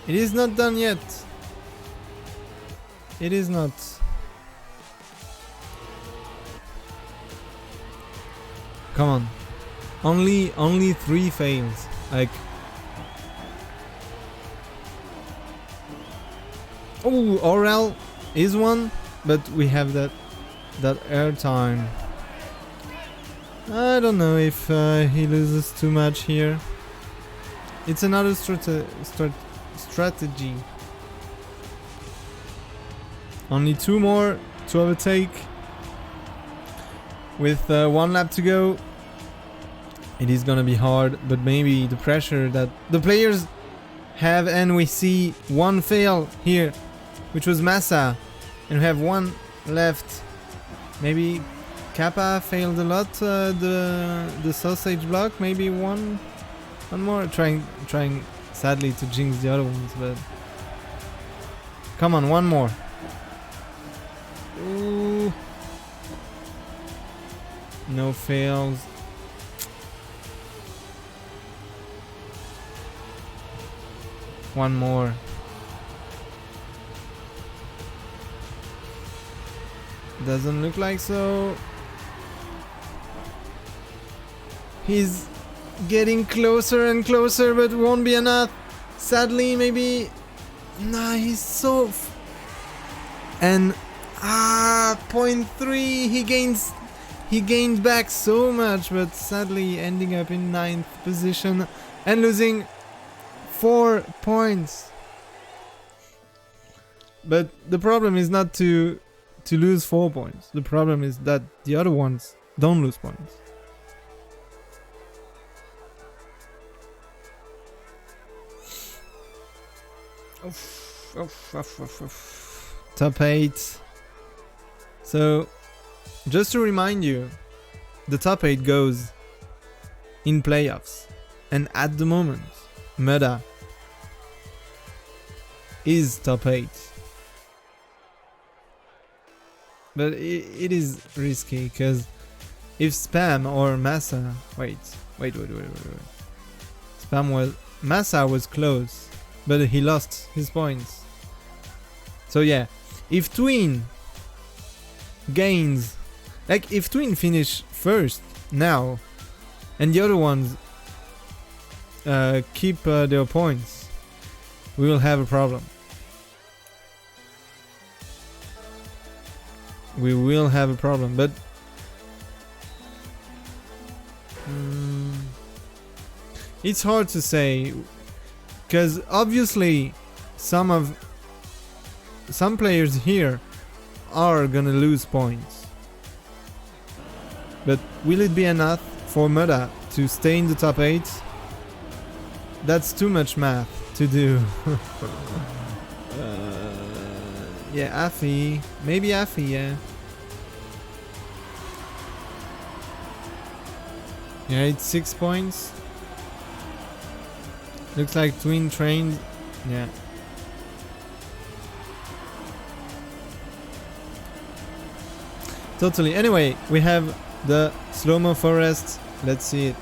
It is not done yet. It is not. Come on. Only 3 fails. Like, oh, Aurel is one, but we have that air time. I don't know if he loses too much here. It's another strategy. Only 2 more to overtake. With 1 lap to go. It is gonna be hard, but maybe the pressure that the players have, and we see 1 fail here, which was Massa, and we have 1 left. Maybe Kappa failed a lot, the sausage block. Maybe one more. Trying sadly to jinx the other ones, but come on, 1 more. Ooh. No fails. One more. Doesn't look like so. He's getting closer and closer, but won't be enough. Sadly, maybe. Nah, he's so. And 0.3. He gained back so much, but sadly ending up in 9th position and losing 4 points. But the problem is not to lose 4 points. The problem is that the other ones don't lose points. Top 8. So, just to remind you, the top 8 goes in playoffs. And at the moment, Mudda is top 8. But it is risky, because if Spam or Massa... Wait. Massa was close, but he lost his points. So yeah, if Twin gains... Like, if Twin finish first now, and the other ones keep their points, we will have a problem. We will have a problem, but... it's hard to say, because obviously some players here are gonna lose points. But will it be enough for Mudda to stay in the top 8? That's too much math to do. Yeah, Afi. Maybe Afi, yeah. Yeah, it's 6 points. Looks like Twin trained. Yeah. Totally. Anyway, we have the slow-mo forest. Let's see it.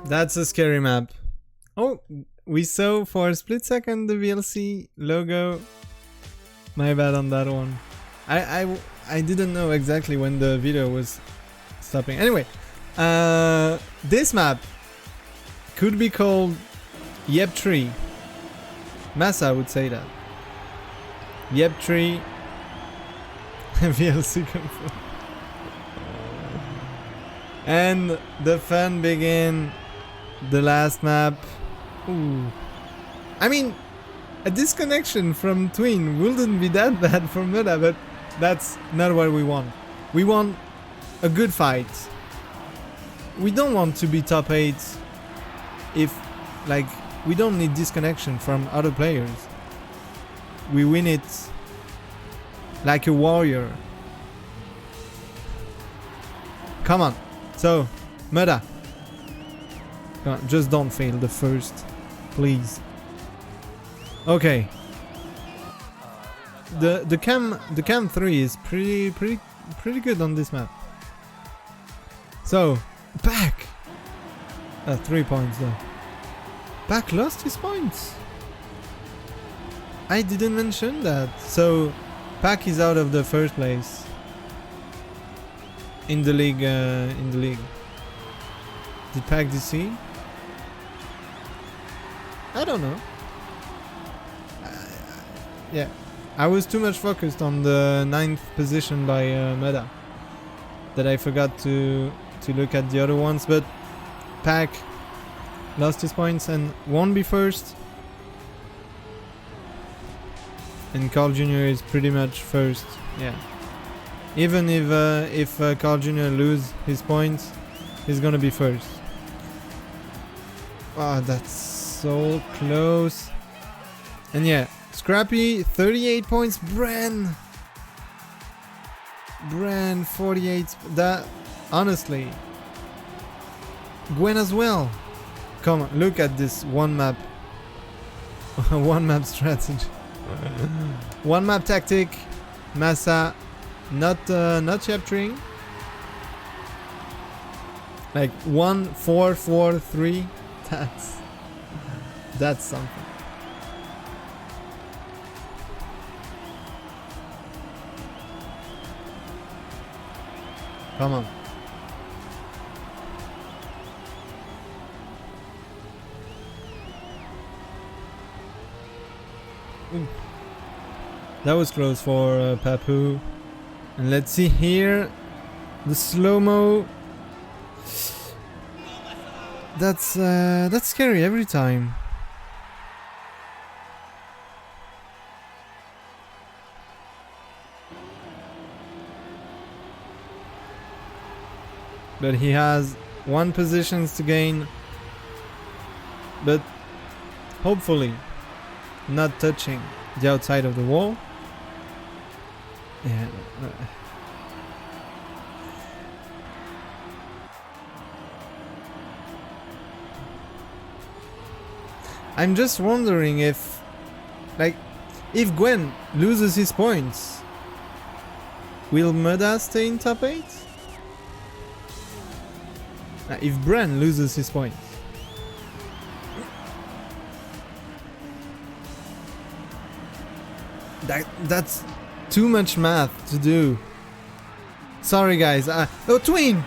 That's a scary map. Oh, we saw for a split second the VLC logo. My bad on that one. I didn't know exactly when the video was stopping. Anyway, this map could be called Yep Tree. Massa would say that. Yep Tree. VLC confirmed. And the fun begin. The last map. Ooh. I mean, a disconnection from Twin wouldn't be that bad for Mudda, but that's not what we want. We want a good fight. We don't want to be top 8 if, like, we don't need disconnection from other players. We win it like a warrior. Come on. So, Mudda. Come on, just don't fail the first, please. Okay. The cam 3 is pretty good on this map. So, Pack. 3 points though. Pack lost his points. I didn't mention that. So, Pack is out of the first place in the league. Did Pack DC? I don't know. Yeah, I was too much focused on the 9th position by Mudda. that I forgot to look at the other ones, but Pack lost his points and won't be first. And Carl Jr. is pretty much first, yeah. Even if Carl Jr. lose his points, he's gonna be first. Wow, that's so close. And yeah, Scrappy, 38 points. Bran, 48. That, honestly. Gwen as well. Come on, look at this one map. One map strategy. One map tactic. Massa, not chaptering. Like 1-4-4-3. That's something. Come on. Ooh. That was close for Papu. And let's see here. The slow-mo. That's scary every time. But he has 1 positions to gain. But hopefully not touching the outside of the wall. Yeah. I'm just wondering if, like, if Gwen loses his points, will Mudda stay in top 8? If Bran loses his points. That's too much math to do. Sorry guys. Oh, twin!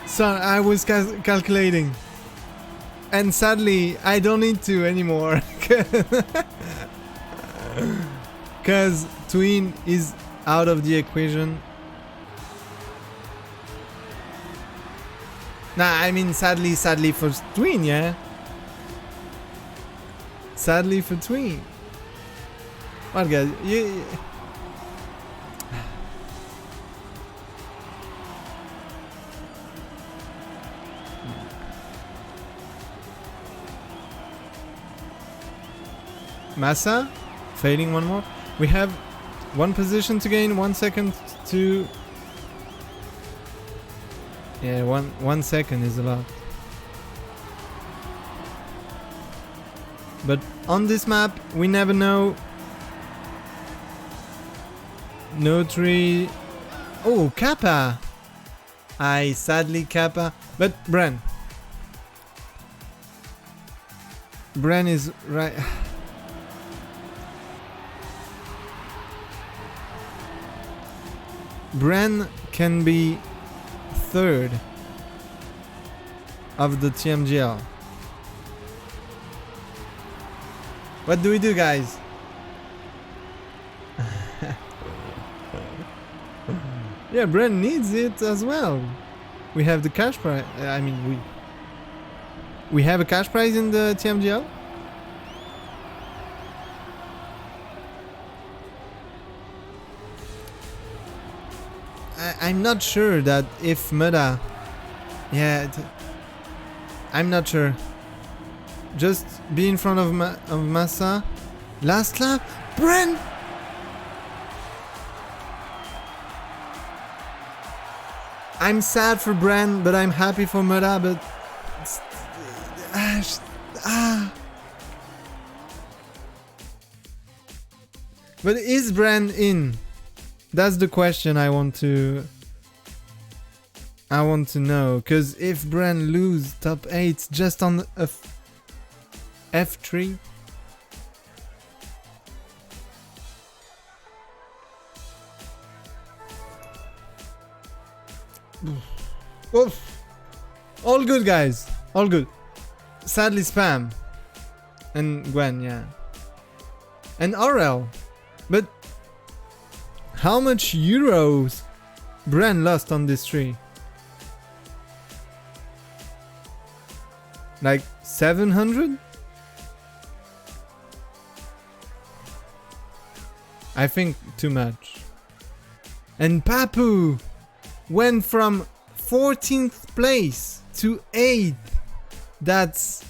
Sorry, I was calculating. And sadly, I don't need to anymore. Because twin is out of the equation. Nah, I mean sadly for twin, yeah? Sadly for twin. What guys, you... Massa, failing one more. We have 1 position to gain, 1 second to... Yeah, one second is a lot. But on this map, we never know. No tree. Oh, Kappa. Sadly Kappa. But Bran is right. Bran can be 3rd of the TMGL. What do we do, guys? Yeah, Bran needs it as well. We have the cash prize. I mean, we have a cash prize in the TMGL. I'm not sure that if Mudda... Yeah, I'm not sure. Just be in front of Massa. Last lap. Bran! I'm sad for Bran, but I'm happy for Mudda, but... But is Bran in? That's the question I want to know, because if Bran lose top 8 just on a F3, oof. All good, guys, all good. Sadly Spam and Gwen, yeah, and RL, but how much euros Bren lost on this tree? Like 700? I think too much. And Papu went from 14th place to 8th. That's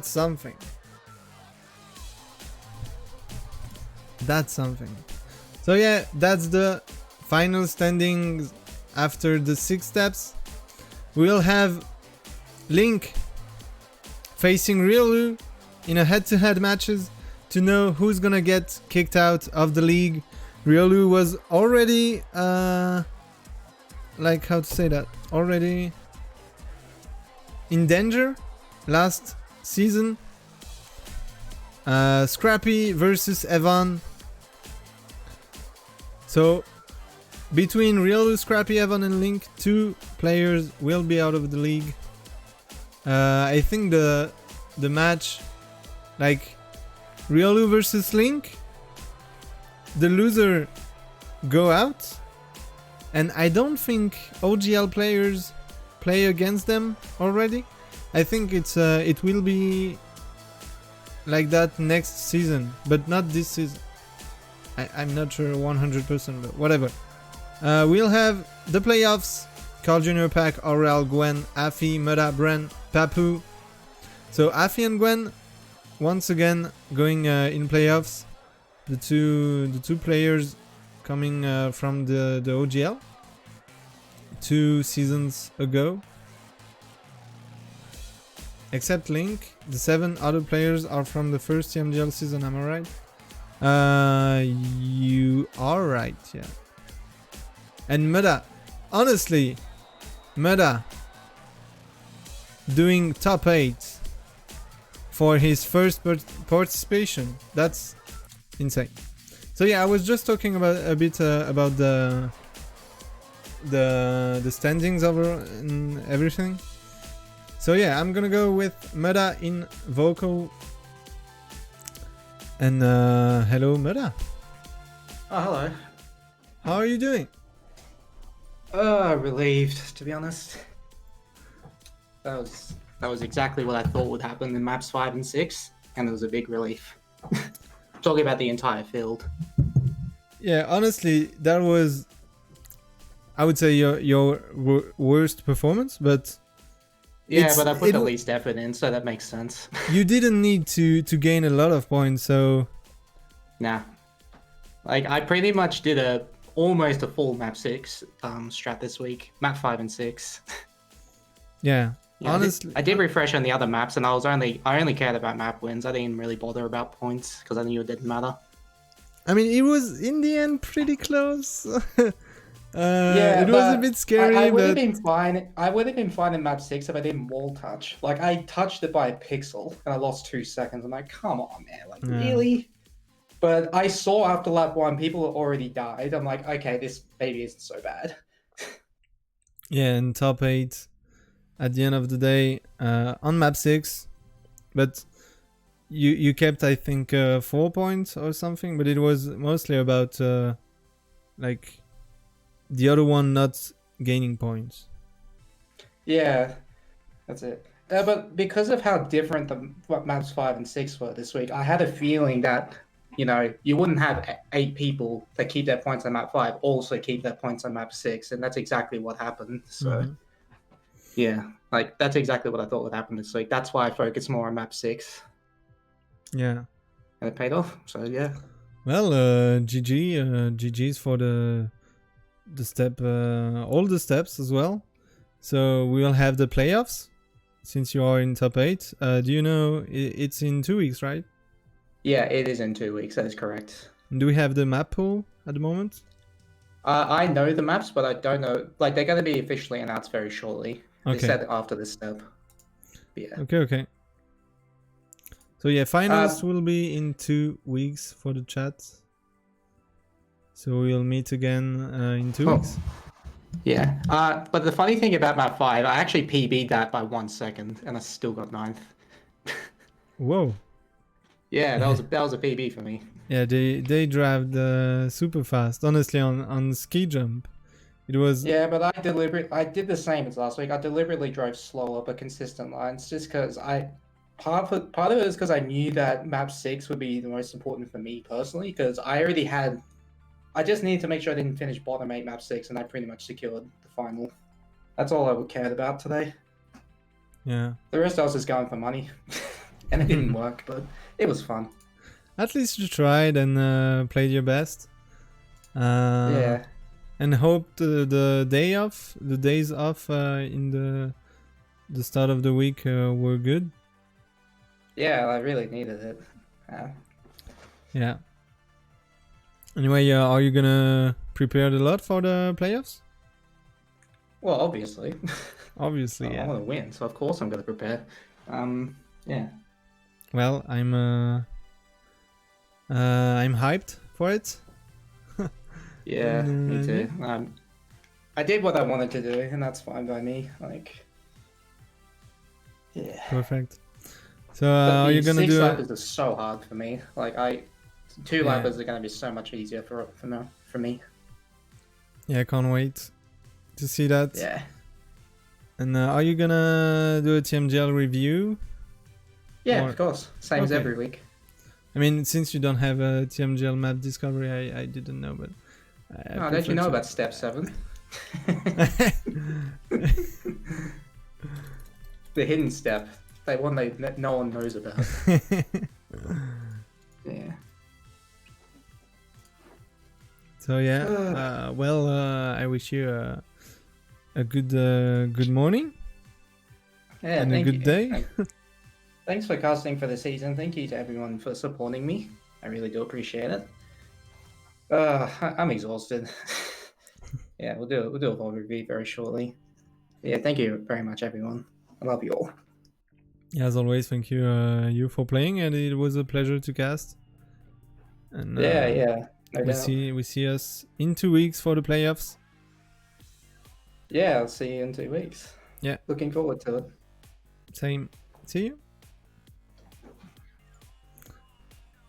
something. That's something. So yeah, that's the final standings after the 6 steps. We'll have Link facing Riolu in a head-to-head matches to know who's gonna get kicked out of the league. Riolu was already like, how to say that, already in danger last season. Scrappy versus Evan. So between Riolu, Scrappy, Evan and Link, 2 players will be out of the league. I think the match, like Riolu versus Link, the loser go out, and I don't think OGL players play against them already. I think it will be like that next season, but not this season. I'm not sure 100%, but whatever. We'll have the playoffs: Carl Jr., Pack, Aurel, Gwen, Afi, Mudda, Bren, Papu. So Afi and Gwen once again going in playoffs. The two players coming from the OGL 2 seasons ago. Except Link, the 7 other players are from the first TMGL season, am I right? You are right, yeah. And Mudda, honestly, Mudda doing top 8 for his first participation. That's insane. So yeah, I was just talking about a bit about the standings over and everything. So yeah, I'm gonna go with Mudda in vocal. And hello, Mudda. Oh, hello. How are you doing? Relieved, to be honest. That was exactly what I thought would happen in maps 5 and 6, and it was a big relief. Talking about the entire field. Yeah, honestly, that was, I would say, your worst performance, but yeah, but I put the least effort in, so that makes sense. You didn't need to gain a lot of points, so nah. Like, I pretty much did almost a full map 6 strat this week. Map 5 and 6. Yeah. Honestly, I did refresh on the other maps, and I only cared about map wins. I didn't really bother about points because I knew it didn't matter. I mean, it was in the end pretty close. Yeah, it was a bit scary. I would have been fine. I would have been fine in map 6 if I didn't wall touch. Like, I touched it by a pixel and I lost 2 seconds. I'm like, come on, man! Like, really? But I saw after lap 1, people had already died. I'm like, okay, this maybe isn't so bad. Yeah, and top 8 at the end of the day on map 6, but you kept, I think, 4 points or something, but it was mostly about like the other one not gaining points. Yeah, that's it. But because of how different the maps 5 and 6 were this week, I had a feeling that, you know, you wouldn't have 8 people that keep their points on map 5 also keep their points on map 6, and that's exactly what happened. So, yeah, like, that's exactly what I thought would happen this week. That's why I focused more on map 6. Yeah. And it paid off, so yeah. Well, GG's for the step, all the steps as well. So we will have the playoffs since you are in top 8. Do you know it's in 2 weeks, right? Yeah, it is in 2 weeks. That is correct. Do we have the map pool at the moment? I know the maps, but I don't know. Like, they're going to be officially announced very shortly. Okay. They said after this step. But yeah. Okay. So yeah, finals will be in 2 weeks for the chat. So we'll meet again in 2 weeks. Yeah. But the funny thing about map 5, I actually PB'd that by 1 second, and I still got 9th. Whoa. Yeah, that was a PB for me. Yeah, they drive super fast. Honestly, on ski jump, it was. Yeah, but I did the same as last week. I deliberately drove slower but consistent lines just because part of it is because I knew that map 6 would be the most important for me personally because I just needed to make sure I didn't finish bottom 8 map 6 and I pretty much secured the final. That's all I cared about today. Yeah. The rest I was just going for money. And it didn't work, but it was fun. At least you tried and played your best. Yeah. And hoped the days off in the start of the week were good. Yeah, I really needed it. Yeah. Anyway, are you gonna prepare a lot for the playoffs? Well, obviously. Obviously, yeah. I want to win, so of course I'm going to prepare. Yeah. Well, I'm hyped for it. Yeah, me too. I did what I wanted to do, and that's fine by me. Like, yeah. Perfect. So, are you gonna do? 6 lappers is so hard for me. Like, 2 lappers are going to be so much easier for me. Yeah, I can't wait to see that. Yeah. And are you gonna do a TMGL review? Yeah, of course. Same as every week. I mean, since you don't have a TMGL map discovery, I didn't know, but... Oh, don't you know about step 7? The hidden step. The one that no one knows about. Yeah. So yeah, well, I wish you a good morning. Yeah, and a good day. Thanks for casting for the season. Thank you to everyone for supporting me. I really do appreciate it. I'm exhausted. Yeah, we'll do a whole review very shortly. Yeah, thank you very much, everyone. I love you all. Yeah, as always, thank you you for playing, and it was a pleasure to cast. And yeah. We see us in 2 weeks for the playoffs. Yeah, I'll see you in 2 weeks. Yeah. Looking forward to it. Same. See you.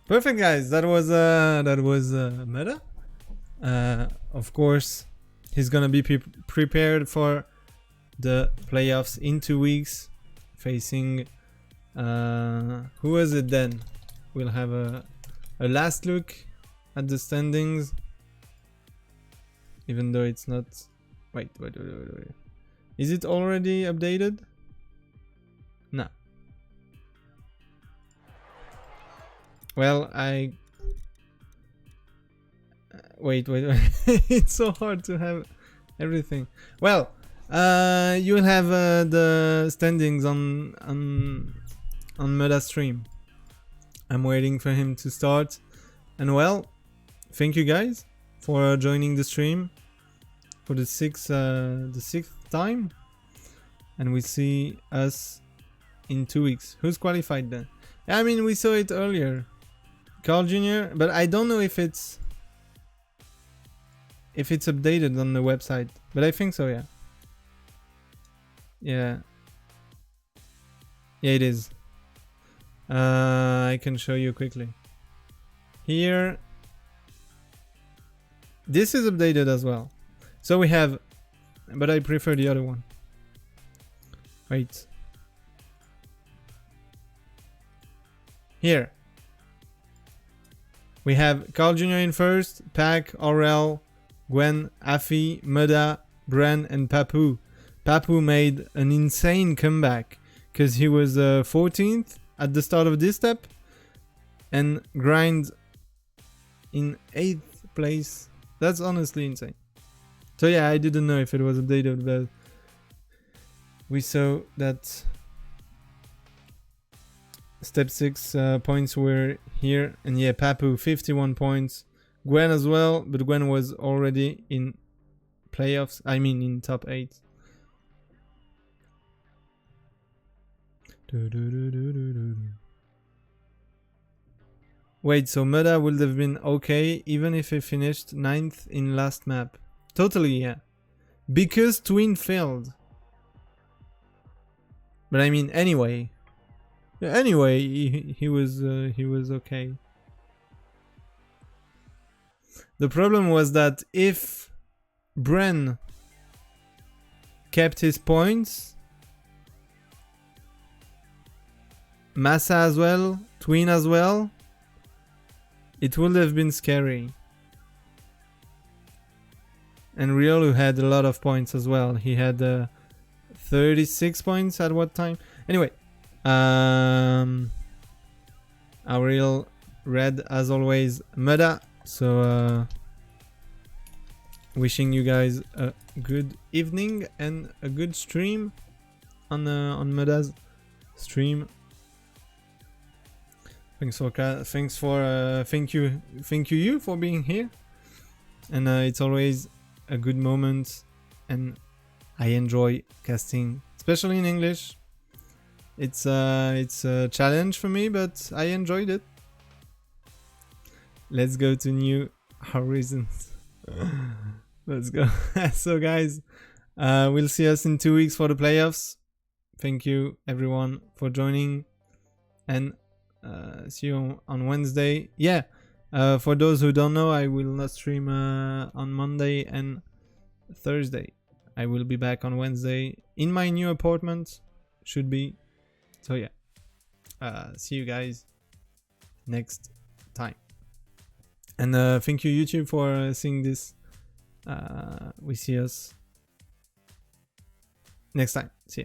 Perfect, guys. That was Mudda. Of course, he's gonna be prepared for the playoffs in 2 weeks, facing who was it then? We'll have a last look at the standings, even though it's not. Wait. Is it already updated? No. Well, wait. It's so hard to have everything. Well, you'll have the standings on Mudda stream. I'm waiting for him to start. And well, thank you guys for joining the stream for the sixth time, and we see us in 2 weeks. Who's qualified then? I mean, we saw it earlier, Carl Jr., but I don't know if it's updated on the website, but I think so. Yeah, it is. I can show you quickly here. This is updated as well. So we have, but I prefer the other one. Wait. Here. We have Carl Jr. in first, Pac, Aurel, Gwen, Afi, Mudda, Bren, and Papu. Papu made an insane comeback because he was 14th at the start of this step and grind in 8th place. That's honestly insane. So yeah, I didn't know if it was updated, but we saw that step 6 points were here, and yeah, Papu 51 points, Gwen as well, but Gwen was already in playoffs, I mean in top 8. Wait, so Mudda would have been okay even if he finished 9th in last map. Totally, yeah. Because Twin failed. But I mean, anyway. Anyway, he was okay. The problem was that if Bren kept his points, Massa as well, Twin as well, it would have been scary. And Riolu had a lot of points as well. He had 36 points at what time? Anyway, Aurel read as always Mudda. So wishing you guys a good evening and a good stream on Mudda's stream. Thank you for being here, and it's always a good moment, and I enjoy casting, especially in English. It's a challenge for me, but I enjoyed it. Let's go to New Horizons. Let's go. So guys, we'll see us in 2 weeks for the playoffs. Thank you everyone for joining, and see you on Wednesday. Yeah, for those who don't know, I will not stream on Monday and Thursday. I will be back on Wednesday in my new apartment, should be. So yeah, see you guys next time. And thank you YouTube for seeing this. We see us next time. See ya.